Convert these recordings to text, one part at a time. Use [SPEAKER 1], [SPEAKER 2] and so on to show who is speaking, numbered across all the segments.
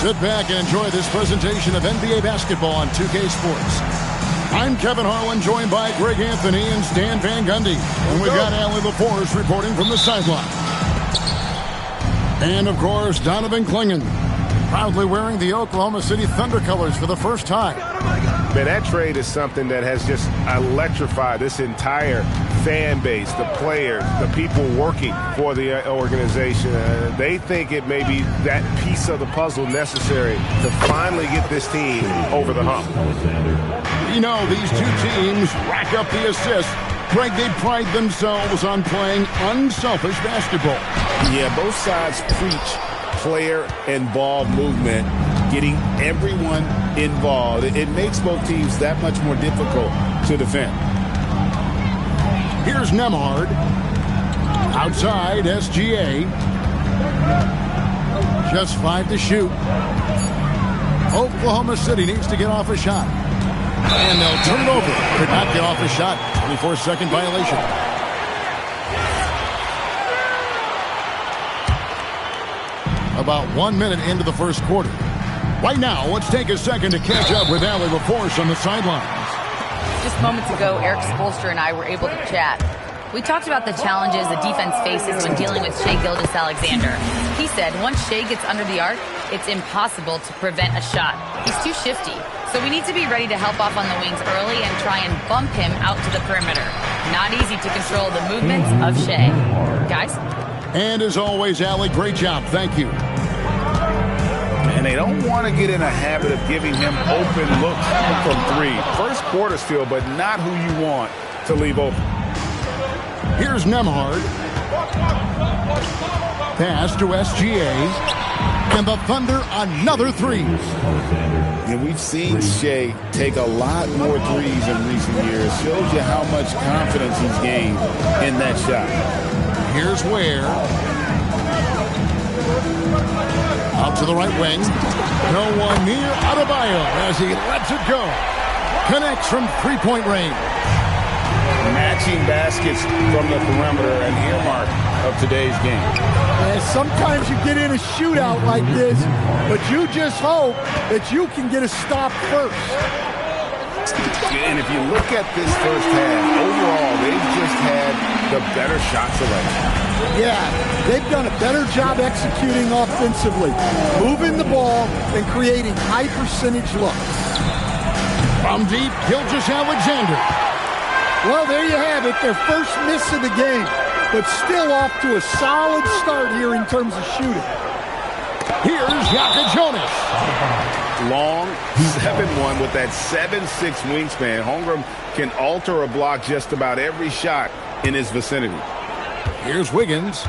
[SPEAKER 1] Sit back and enjoy this presentation of NBA basketball on 2K Sports. I'm Kevin Harlan, joined by Greg Anthony and Stan Van Gundy. And we've got Allie LaForce reporting from the sideline. And, of course, Donovan Clingan, proudly wearing the Oklahoma City Thunder colors for the first time.
[SPEAKER 2] Man, that trade is something that has just electrified this entire fan base, the players, the people working for the organization. They think it may be that piece of the puzzle necessary to finally get this team over the hump.
[SPEAKER 1] You know, these two teams rack up the assists. Greg, they pride themselves on playing unselfish basketball.
[SPEAKER 3] Yeah, both sides preach player and ball movement, getting everyone involved. It makes both teams that much more difficult to defend.
[SPEAKER 1] Here's Nembhard. Outside, SGA. Just 5 to shoot. Oklahoma City needs to get off a shot. And they'll turn it over. Could not get off a shot. 24-second violation. About 1 minute into the first quarter. Right now, let's take a second to catch up with Allie LaForce on the sidelines.
[SPEAKER 4] Just moments ago, Eric Spoelstra and I were able to chat. We talked about the challenges the defense faces when dealing with Shai Gilgeous-Alexander. He said once Shai gets under the arc, it's impossible to prevent a shot. He's too shifty. So we need to be ready to help off on the wings early and try and bump him out to the perimeter. Not easy to control the movements of Shai. Guys?
[SPEAKER 1] And as always, Allie, great job. Thank you.
[SPEAKER 3] And they don't want to get in a habit of giving him open looks from three. First quarter still, but not who you want to leave open.
[SPEAKER 1] Here's Nembhard. Pass to SGA. And the Thunder another three.
[SPEAKER 3] And we've seen Shai take a lot more threes in recent years. Shows you how much confidence he's gained in that shot.
[SPEAKER 1] Here's Ware. Out to the right wing. No one near Adebayo as he lets it go. Connects from three-point range.
[SPEAKER 3] Matching baskets from the perimeter, an earmark of today's game.
[SPEAKER 5] And sometimes you get in a shootout like this, but you just hope that you can get a stop first.
[SPEAKER 3] And if you look at this first half, overall, they've just had the better shot selection.
[SPEAKER 5] Yeah, they've done a better job executing offensively, moving the ball and creating high percentage looks.
[SPEAKER 1] From deep, Gilgeous-Alexander.
[SPEAKER 5] Well, there you have it, their first miss of the game, but still off to a solid start here in terms of shooting.
[SPEAKER 1] Here's Yaka Jonas.
[SPEAKER 3] Long 7-1 with that 7'6" wingspan. Holmgren can alter a block just about every shot in his vicinity.
[SPEAKER 1] Here's Wiggins.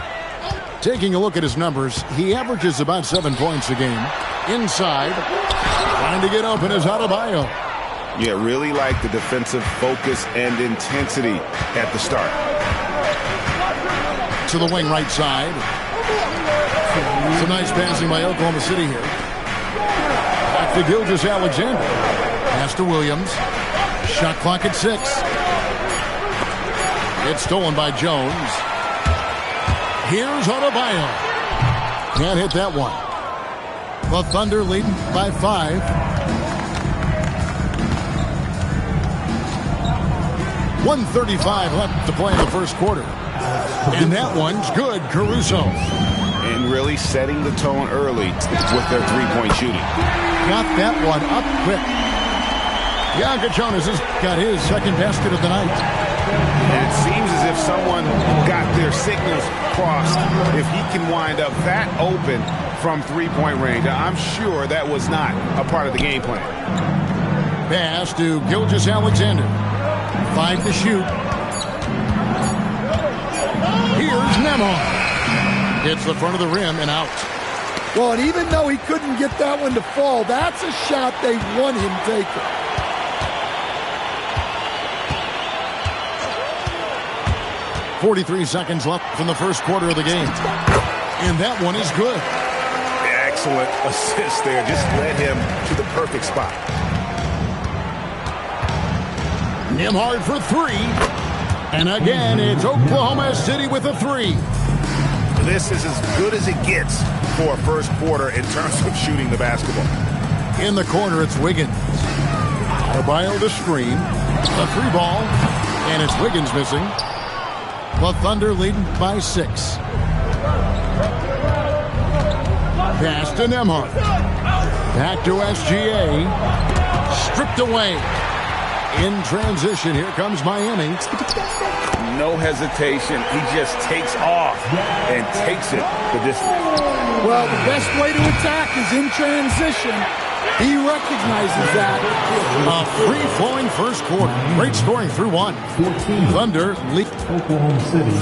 [SPEAKER 1] Taking a look at his numbers, he averages about 7 points a game. Inside, trying to get open is Adebayo.
[SPEAKER 2] Yeah, really like the defensive focus and intensity at the start.
[SPEAKER 1] To the wing right side. Some nice passing by Oklahoma City here. Back to Gilgeous-Alexander. Pass to Williams. Shot clock at 6. It's stolen by Jones. Here's Adebayo. Can't hit that one. The Thunder leading by 5. 1:35 left to play in the first quarter. And that one's good, Caruso.
[SPEAKER 2] And really setting the tone early with their three-point shooting.
[SPEAKER 1] Got that one up quick. Yaka Jonas has got his second basket of the night.
[SPEAKER 2] And it seems as if someone got their signals crossed. If he can wind up that open from three-point range, I'm sure that was not a part of the game plan.
[SPEAKER 1] Pass to Gilgeous-Alexander. 5 to shoot. Here's Nembhard. Hits the front of the rim and out.
[SPEAKER 5] Well, and even though he couldn't get that one to fall, that's a shot they want him taking.
[SPEAKER 1] .43 seconds left from the first quarter of the game. And that one is good.
[SPEAKER 2] Excellent assist there. Just led him to the perfect spot.
[SPEAKER 1] Nembhard for 3. And again, it's Oklahoma City with a 3.
[SPEAKER 2] This is as good as it gets for a first quarter in terms of shooting the basketball.
[SPEAKER 1] In the corner, it's Wiggins. Adebayo the screen. The 3 ball. And it's Wiggins missing. The Thunder leading by 6. Pass to Nembhard. Back to SGA. Stripped away. In transition, here comes Miami.
[SPEAKER 3] No hesitation. He just takes off and takes it the distance.
[SPEAKER 5] Well, the best way to attack is in transition. He recognizes that.
[SPEAKER 1] A free-flowing first quarter. Great scoring through 1.
[SPEAKER 6] 14.
[SPEAKER 1] Thunder lead.
[SPEAKER 6] Oklahoma City,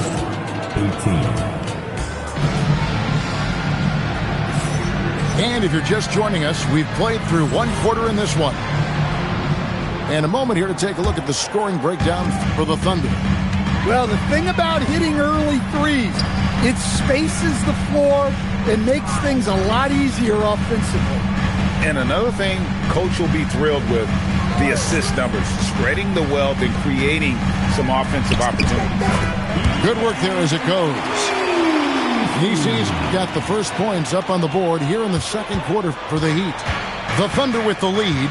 [SPEAKER 6] 18.
[SPEAKER 1] And if you're just joining us, we've played through 1 quarter in this one. And a moment here to take a look at the scoring breakdown for the Thunder.
[SPEAKER 5] Well, the thing about hitting early threes, it spaces the floor and makes things a lot easier offensively.
[SPEAKER 3] And another thing Coach will be thrilled with, the assist numbers, spreading the wealth and creating some offensive opportunities.
[SPEAKER 1] Good work there as it goes. Niecy's got the first points up on the board here in the second quarter for the Heat. The Thunder with the lead.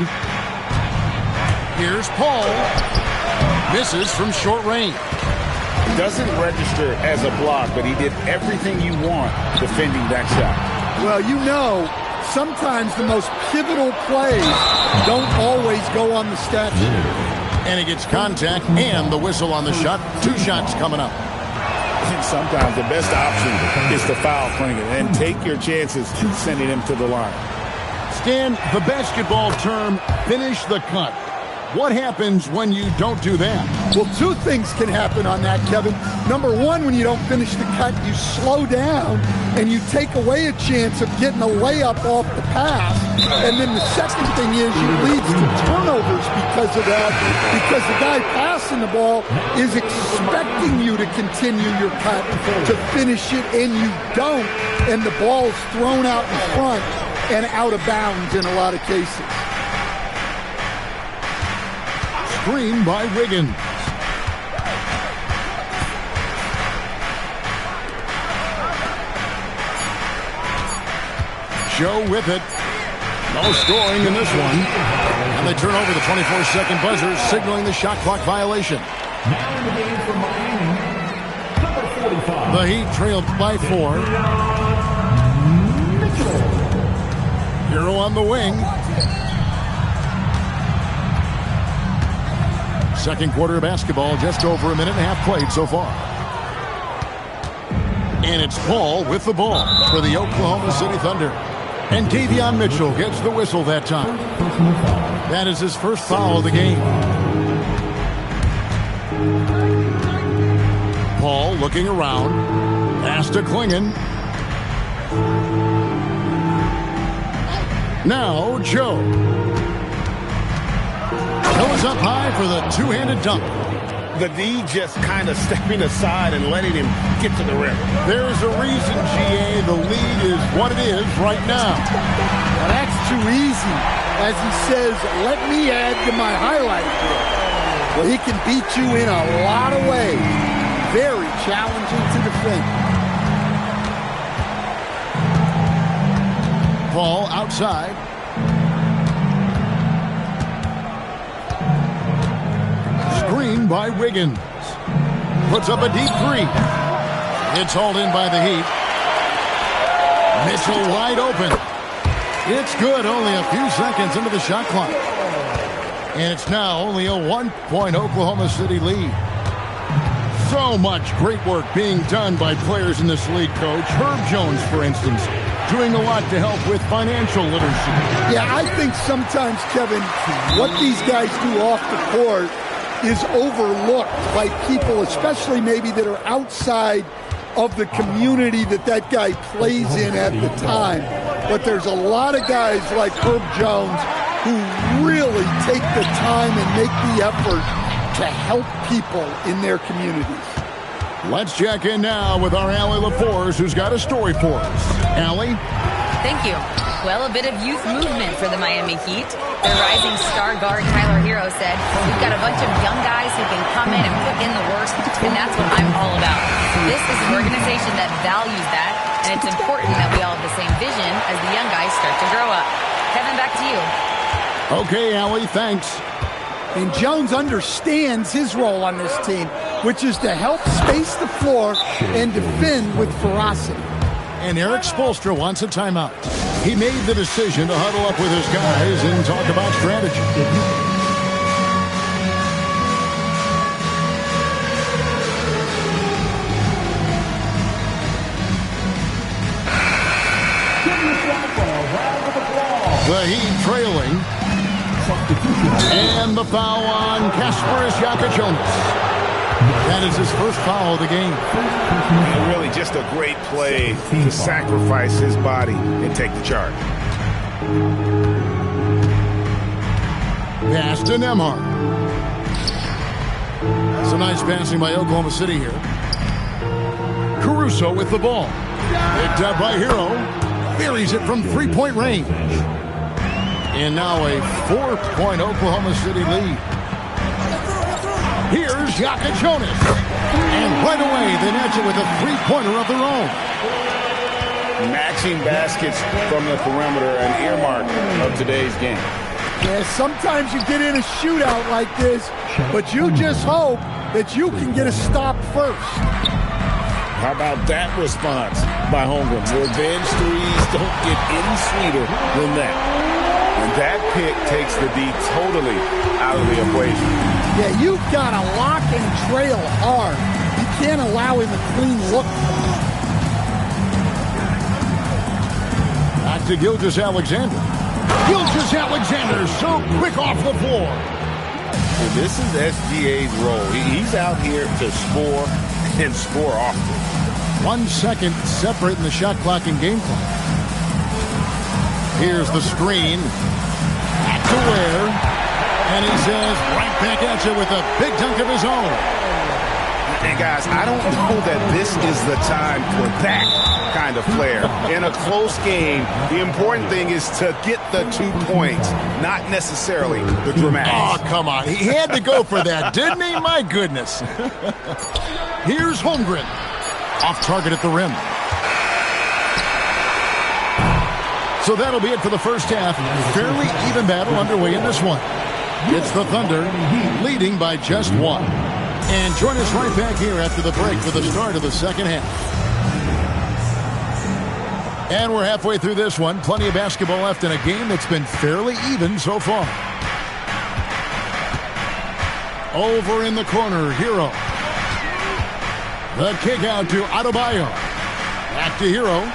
[SPEAKER 1] Here's Paul. Misses from short range.
[SPEAKER 3] Doesn't register as a block, but he did everything you want defending that shot.
[SPEAKER 5] Well, you know, sometimes the most pivotal plays don't always go on the stat sheet.
[SPEAKER 1] And he gets contact and the whistle on the shot. 2 shots coming up.
[SPEAKER 3] And sometimes the best option is to foul Klingon and take your chances sending him to the line.
[SPEAKER 1] Stan, the basketball term, finish the cut. What happens when you don't do that?
[SPEAKER 5] Well, 2 things can happen on that, Kevin. Number 1, when you don't finish the cut, you slow down and you take away a chance of getting a layup off the pass. And then the second thing is it leads to turnovers because of that, because the guy passing the ball is expecting you to continue your cut, to finish it, and you don't, and the ball is thrown out in front and out of bounds in a lot of cases.
[SPEAKER 1] Screen by Wiggins. Joe with it. No scoring in this one. And they turn over the 24-second buzzer, signaling the shot clock violation. The Heat trailed by 4. Hero on the wing. Second quarter of basketball, just over a minute and a half played so far. And it's Paul with the ball for the Oklahoma City Thunder. And Davion Mitchell gets the whistle that time. That is his first foul of the game. Paul looking around. Pass to Klingon. Now Joe. Goes up high for the 2-handed dunk.
[SPEAKER 2] The D just kind of stepping aside and letting him get to the rim.
[SPEAKER 1] There's a reason, GA, the lead is what it is right now.
[SPEAKER 5] Well, that's too easy. As he says, let me add to my highlight reel. Well, he can beat you in a lot of ways. Very challenging to defend.
[SPEAKER 1] Paul outside. Screen by Wiggins. Puts up a deep 3. It's hauled in by the Heat. Mitchell wide open. It's good, only a few seconds into the shot clock. And it's now only a 1-point Oklahoma City lead. So much great work being done by players in this league, Coach. Herb Jones, for instance, doing a lot to help with financial literacy.
[SPEAKER 5] Yeah, I think sometimes, Kevin, what these guys do off the court is overlooked by people, especially maybe that are outside of the community that guy plays in at the time. But there's a lot of guys like Herb Jones who really take the time and make the effort to help people in their communities.
[SPEAKER 1] Let's check in now with our Allie LaForce, who's got a story for us. Allie?
[SPEAKER 4] Thank you. Well, a bit of youth movement for the Miami Heat. Their rising star guard, Tyler Hero, said, we've got a bunch of young guys who can come in and put in the work, and that's what I'm all about. This is an organization that values that, and it's important that we all have the same vision as the young guys start to grow up. Kevin, back to you.
[SPEAKER 1] Okay, Allie, thanks.
[SPEAKER 5] And Jones understands his role on this team, which is to help space the floor and defend with ferocity.
[SPEAKER 1] And Erik Spoelstra wants a timeout. He made the decision to huddle up with his guys and talk about strategy. The Heat trailing. And the foul on Kasparas Jakajonas. That is his first foul of the game.
[SPEAKER 2] And really just a great play to sacrifice his body and take the charge.
[SPEAKER 1] Pass to Nembhard. Some nice passing by Oklahoma City here. Caruso with the ball. Picked up by Hero. Buries it from three-point range. And now a 4-point Oklahoma City lead. Here's Jakajonas. And right away, they match it with a three-pointer of their own.
[SPEAKER 3] Matching baskets from the perimeter, an earmark of today's game.
[SPEAKER 5] Yeah, sometimes you get in a shootout like this, but you just hope that you can get a stop first.
[SPEAKER 3] How about that response by Holmgren? Revenge threes don't get any sweeter than that.
[SPEAKER 2] And that pick takes the D totally out of the equation.
[SPEAKER 5] Yeah, you've got to lock and trail hard. You can't allow him a clean look.
[SPEAKER 1] Back to Gilgeous-Alexander. Gilgeous-Alexander so quick off the floor.
[SPEAKER 3] And this is SGA's role. He's out here to score and score often.
[SPEAKER 1] 1 second separate in the shot clock and game clock. Here's the screen. Back to Ware. And he says right back at you with a big dunk of his own.
[SPEAKER 2] And guys, I don't know that this is the time for that kind of flair. In a close game, the important thing is to get the 2 points, not necessarily the dramatics.
[SPEAKER 1] Oh, come on. He had to go for that, didn't he? My goodness. Here's Holmgren. Off target at the rim. So that'll be it for the first half. Fairly even battle underway in this one. It's the Thunder leading by just one. And join us right back here after the break for the start of the second half. And we're halfway through this one. Plenty of basketball left in a game that's been fairly even so far. Over in the corner, Hero. The kick out to Adebayo. Back to Hero.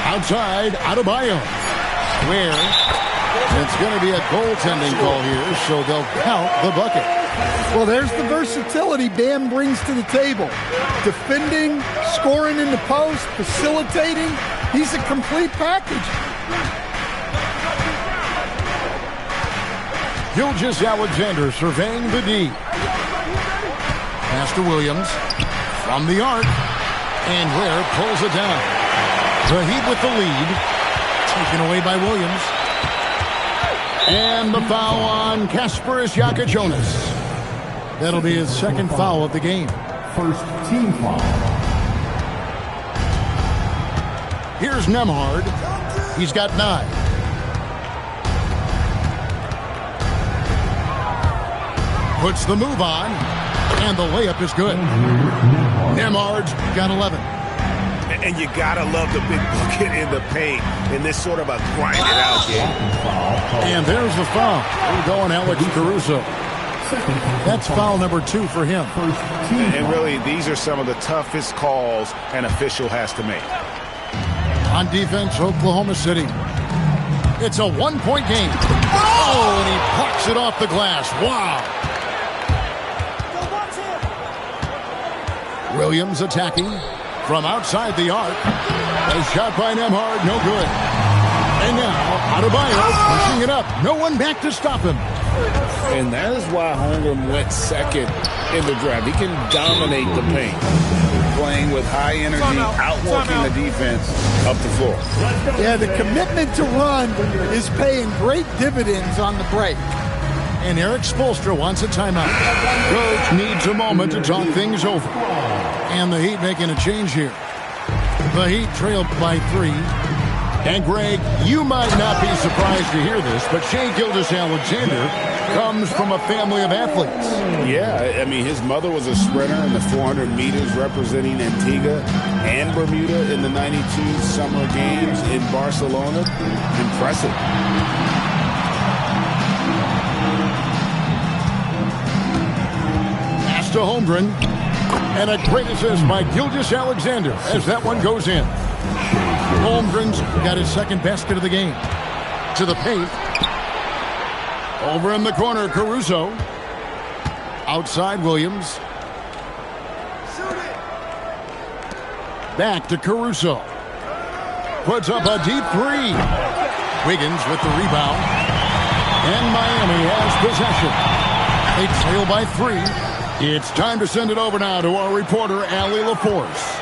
[SPEAKER 1] Outside, Adebayo. Where it's going to be a goaltending call here, so they'll count the bucket.
[SPEAKER 5] Well, there's the versatility Bam brings to the table. Defending, scoring in the post, facilitating. He's a complete package.
[SPEAKER 1] Gilgeous-Alexander surveying the D. Pass to Williams from the arc. And Ware pulls it down. The Heat with the lead. Taken away by Williams. And the foul on Kasparas Jakajonas. That'll be his second foul of the game.
[SPEAKER 6] First team foul.
[SPEAKER 1] Here's Nembhard. He's got 9. Puts the move on. And the layup is good. Nembhard's got 11.
[SPEAKER 2] And you gotta love the big bucket in the paint in this sort of a grinded-out game.
[SPEAKER 1] And there's the foul. We're going Alex Caruso. That's foul number 2 for him.
[SPEAKER 2] And really, these are some of the toughest calls an official has to make.
[SPEAKER 1] On defense, Oklahoma City. It's a 1-point game. Oh, and he pucks it off the glass. Wow. Williams attacking from outside the arc. A shot by Nembhard, no good. And now, Adebayo pushing it up. No one back to stop him.
[SPEAKER 3] And that is why Holmgren went second in the draft. He can dominate the paint, playing with high energy, outworking the defense up the floor.
[SPEAKER 5] Yeah, the commitment to run is paying great dividends on the break.
[SPEAKER 1] And Eric Spoelstra wants a timeout. Coach needs a moment to talk things over. And the Heat making a change here. The Heat trailed by 3. And Greg, you might not be surprised to hear this, but Shai Gilgeous-Alexander comes from a family of athletes.
[SPEAKER 3] Yeah, I mean, his mother was a sprinter in the 400 meters representing Antigua and Bermuda in the 92 Summer Games in Barcelona. Impressive.
[SPEAKER 1] Pass to Holmgren. And a great assist by Gilgeous-Alexander as that one goes in. Holmgren's got his second basket of the game. To the paint. Over in the corner, Caruso. Outside, Williams. Back to Caruso. Puts up a deep 3. Wiggins with the rebound. And Miami has possession. They trail by 3. It's time to send it over now to our reporter, Allie LaForce.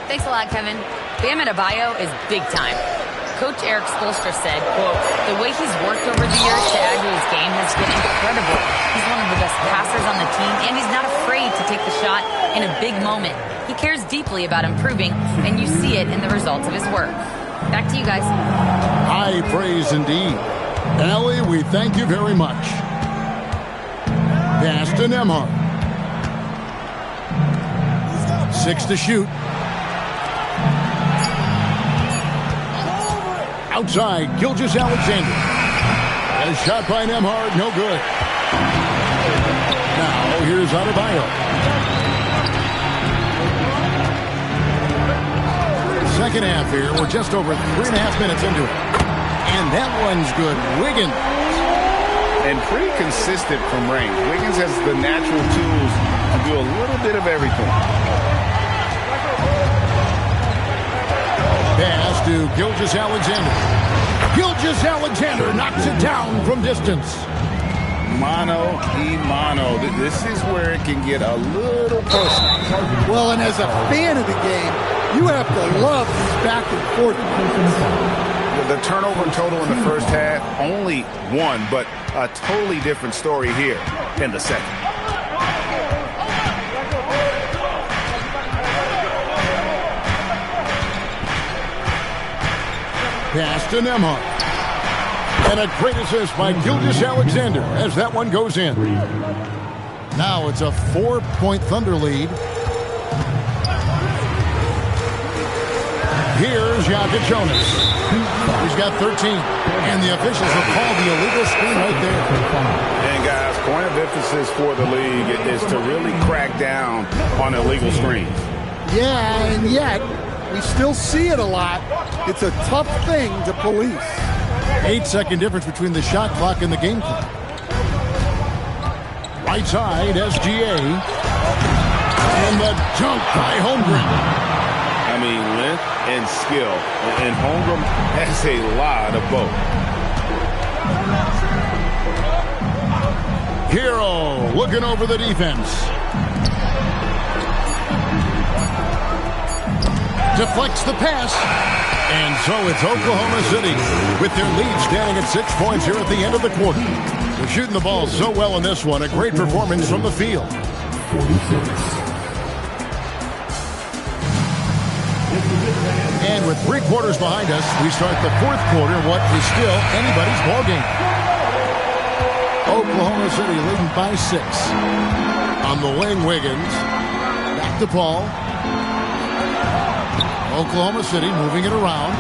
[SPEAKER 4] Thanks a lot, Kevin. Bam Adebayo is big time. Coach Eric Spoelstra said, quote, the way he's worked over the years to add to his game has been incredible. He's one of the best passers on the team, and he's not afraid to take the shot in a big moment. He cares deeply about improving, and you see it in the results of his work. Back to you guys.
[SPEAKER 1] High praise indeed. Allie, we thank you very much. Pass to Nembhard. 6 to shoot. Outside, Gilgeous-Alexander. A shot by Nembhard, no good. Now, here's Adebayo. Second half here, we're just over 3.5 minutes into it. And that one's good. Wiggins.
[SPEAKER 3] And pretty consistent from range. Wiggins has the natural tools to do a little bit of everything.
[SPEAKER 1] Pass to Gilgeous-Alexander. Gilgeous-Alexander knocks it down from distance.
[SPEAKER 3] Mano y mano. This is where it can get a little personal.
[SPEAKER 5] Well, and as a fan of the game, you have to love these back and forth.
[SPEAKER 2] The turnover total in the first half, only 1, but a totally different story here in the second.
[SPEAKER 1] Pass to Nembhard. And a great assist by Gilgeous-Alexander as that one goes in. Now it's a 4-point Thunder lead. Here's Jokic Jonas. He's got 13. And the officials have called the illegal screen right there.
[SPEAKER 2] And guys, point of emphasis for the league is to really crack down on illegal screens.
[SPEAKER 5] Yeah, and yet we still see it a lot. It's a tough thing to police.
[SPEAKER 1] 8-second difference between the shot clock and the game clock. Right side, SGA. And the dunk by Holmgren.
[SPEAKER 2] I mean, length and skill. And Holmgren has a lot of both.
[SPEAKER 1] Hero looking over the defense. Deflects the pass. And so it's Oklahoma City with their lead standing at 6 points here at the end of the quarter. They're shooting the ball so well in this one. A great performance from the field. And with 3 quarters behind us, we start the 4th quarter in what is still anybody's ballgame. Oklahoma City leading by 6. On the wing, Wiggins. Back to Paul. Oklahoma City moving it around.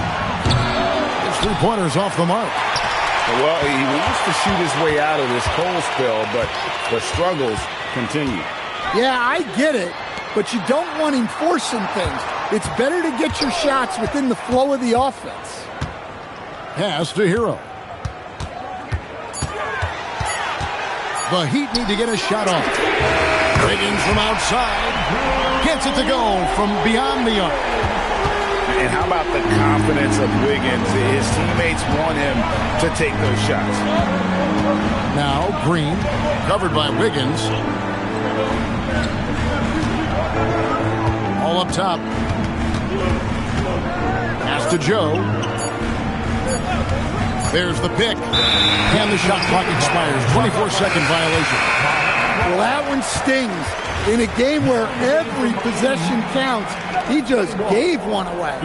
[SPEAKER 1] His 3-pointers off the mark.
[SPEAKER 3] Well, he wants to shoot his way out of this cold spell, but the struggles continue.
[SPEAKER 5] Yeah, I get it, but you don't want him forcing things. It's better to get your shots within the flow of the offense.
[SPEAKER 1] Pass to Hero. The Heat need to get a shot off. Wiggins from outside. Gets it to go from beyond the arc.
[SPEAKER 2] And how about the confidence of Wiggins? His teammates want him to take those shots.
[SPEAKER 1] Now Green, covered by Wiggins. All up top. Pass to Joe. There's the pick. And the shot clock expires. 24-second violation.
[SPEAKER 5] Well, that one stings. In a game where every possession counts, he just gave one away.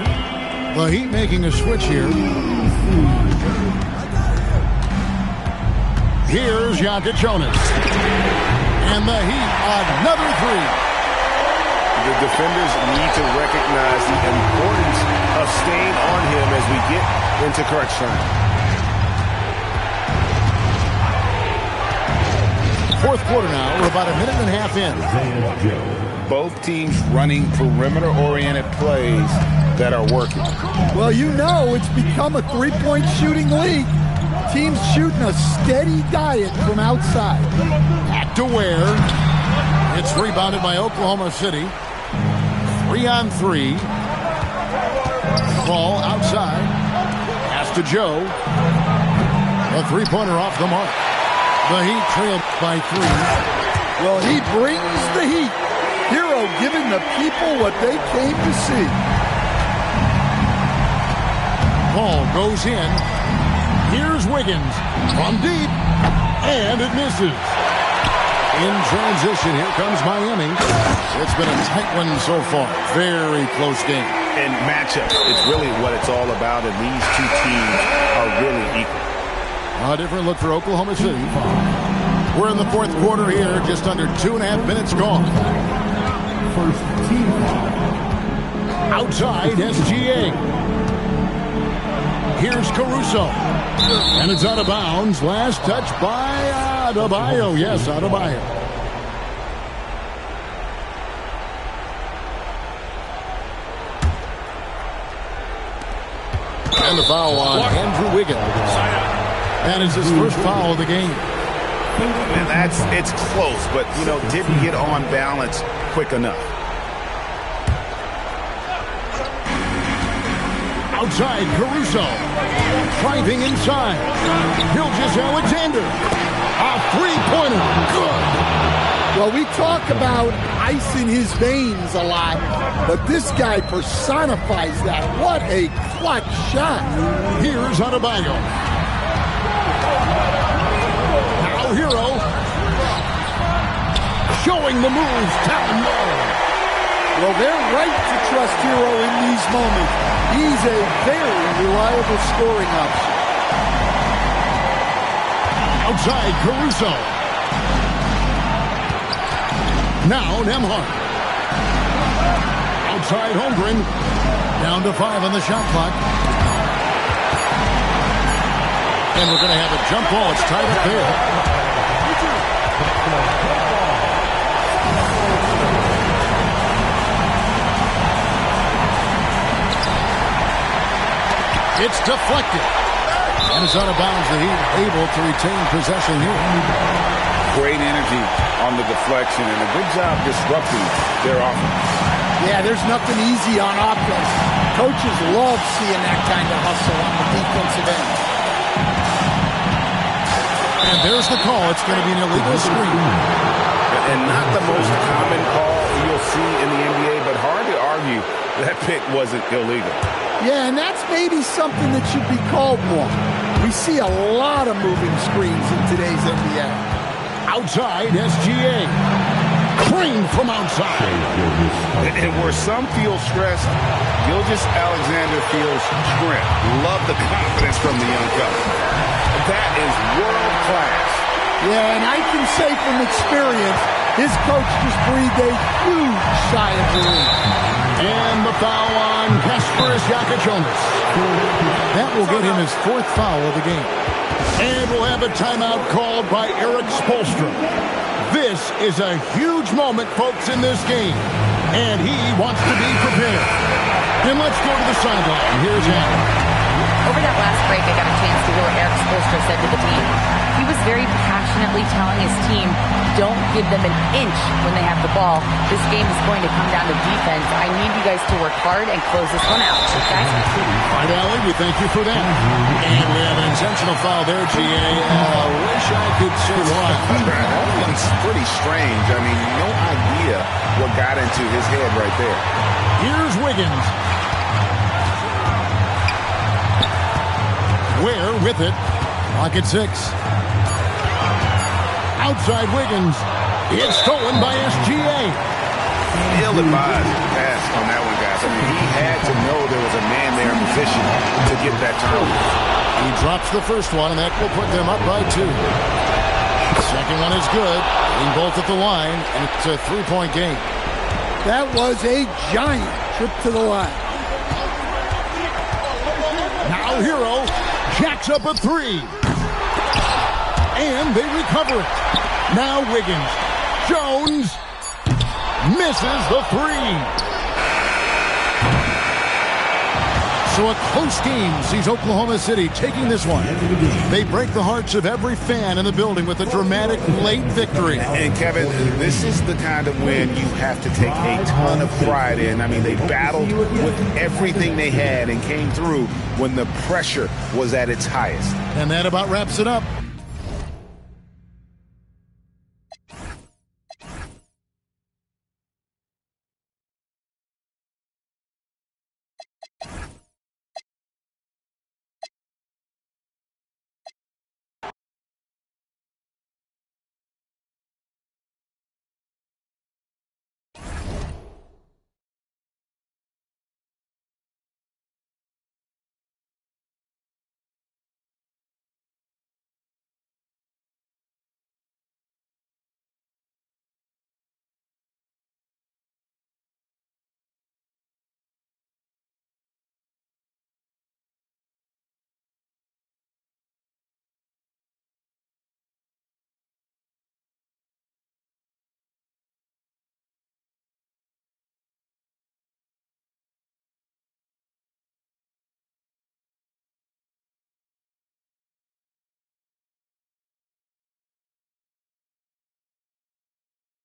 [SPEAKER 1] The Heat making a switch here. Here's Jonas. And the Heat, another three.
[SPEAKER 2] The defenders need to recognize the importance of staying on him as we get into crunch time.
[SPEAKER 1] Fourth quarter now. We're about a minute and a half in.
[SPEAKER 3] Both teams running perimeter-oriented plays that are working.
[SPEAKER 5] Well, you know it's become a three-point shooting league. Teams shooting a steady diet from outside.
[SPEAKER 1] Back to Ware. It's rebounded by Oklahoma City. 3-on-3. Ball outside. Pass to Joe. A three-pointer off the mark. The Heat trailed by 3.
[SPEAKER 5] Well, he brings the heat. Hero giving the people what they came to see.
[SPEAKER 1] Ball goes in. Here's Wiggins from deep. And it misses. In transition, here comes Miami. It's been a tight one so far. Very close game.
[SPEAKER 2] And matchups, it's really what it's all about, and these two teams are really equal.
[SPEAKER 1] A different look for Oklahoma City. We're in the fourth quarter here, just under 2.5 minutes gone.
[SPEAKER 6] First team foul.
[SPEAKER 1] Outside, SGA. Here's Caruso. And it's out of bounds. Last touch by Adebayo. Yes, Adebayo. And the foul on Andrew Wiggins. And it's his first foul of the game.
[SPEAKER 2] And it's close, but, didn't get on balance quick enough.
[SPEAKER 1] Outside, Caruso. Driving inside. Gilgeous-Alexander. A three-pointer. Good.
[SPEAKER 5] Well, we talk about ice in his veins a lot, but this guy personifies that. What a clutch shot.
[SPEAKER 1] Here's Adebayo. Now Hero. Showing the moves down low.
[SPEAKER 5] Well, they're right to trust Hero in these moments. He's a very reliable scoring option.
[SPEAKER 1] Outside, Caruso. Now Nembhard. Outside, Holmgren. Down to 5 on the shot clock. And we're going to have a jump ball. It's tied up there. It's deflected. And it's out of bounds. The Heat able to retain possession here.
[SPEAKER 3] Great energy on the deflection and a good job disrupting their offense.
[SPEAKER 5] Yeah, there's nothing easy on offense. Coaches love seeing that kind of hustle on the defensive end.
[SPEAKER 1] And there's the call. It's going to be an illegal screen.
[SPEAKER 2] And not the most common call you'll see in the NBA, but hard to argue that pick wasn't illegal.
[SPEAKER 5] Yeah, and that's maybe something that should be called more. We see a lot of moving screens in today's NBA.
[SPEAKER 1] Outside, SGA. Green from outside.
[SPEAKER 2] And where some feel stressed, Gilgeous-Alexander feels strength. Love the confidence from the young fella. That is world class.
[SPEAKER 5] Yeah, and I can say from experience, his coach just breathed a huge sigh of relief.
[SPEAKER 1] And the foul on Kasparas Jonas. That will get him his 4th foul of the game. And we'll have a timeout called by Erik Spoelstra. This is a huge moment, folks, in this game. And he wants to be prepared. And let's go to the sideline. Here's Adam.
[SPEAKER 4] Over that last break, I got a chance to hear what Erik Spoelstra said to the team. He was very passionately telling his team, don't give them an inch when they have the ball. This game is going to come down to defense. I need you guys to work hard and close this one out. Guys?
[SPEAKER 1] All right, Allie, we thank you for that. And we have an intentional foul there, GA. Wish I could say why.
[SPEAKER 2] It's pretty strange. I mean, no idea what got into his head right there.
[SPEAKER 1] Here's Wiggins. Ware with it. Clock at 6. Outside Wiggins. It's stolen by SGA.
[SPEAKER 2] Ill-advised pass on that one, guys. I mean, he had to know there was a man there in position to get that turnover.
[SPEAKER 1] He drops the first one, and that will put them up by 2. Second one is good. Getting both at the line, and it's a 3-point game.
[SPEAKER 5] That was a giant trip to the line.
[SPEAKER 1] Now Hero jacks up a 3. And they recover it. Now Wiggins. Jones misses the 3. So a close game sees Oklahoma City taking this one. They break the hearts of every fan in the building with a dramatic late victory.
[SPEAKER 2] And Kevin, this is the kind of win you have to take a ton of pride in. I mean, they battled with everything they had and came through when the pressure was at its highest.
[SPEAKER 1] And that about wraps it up.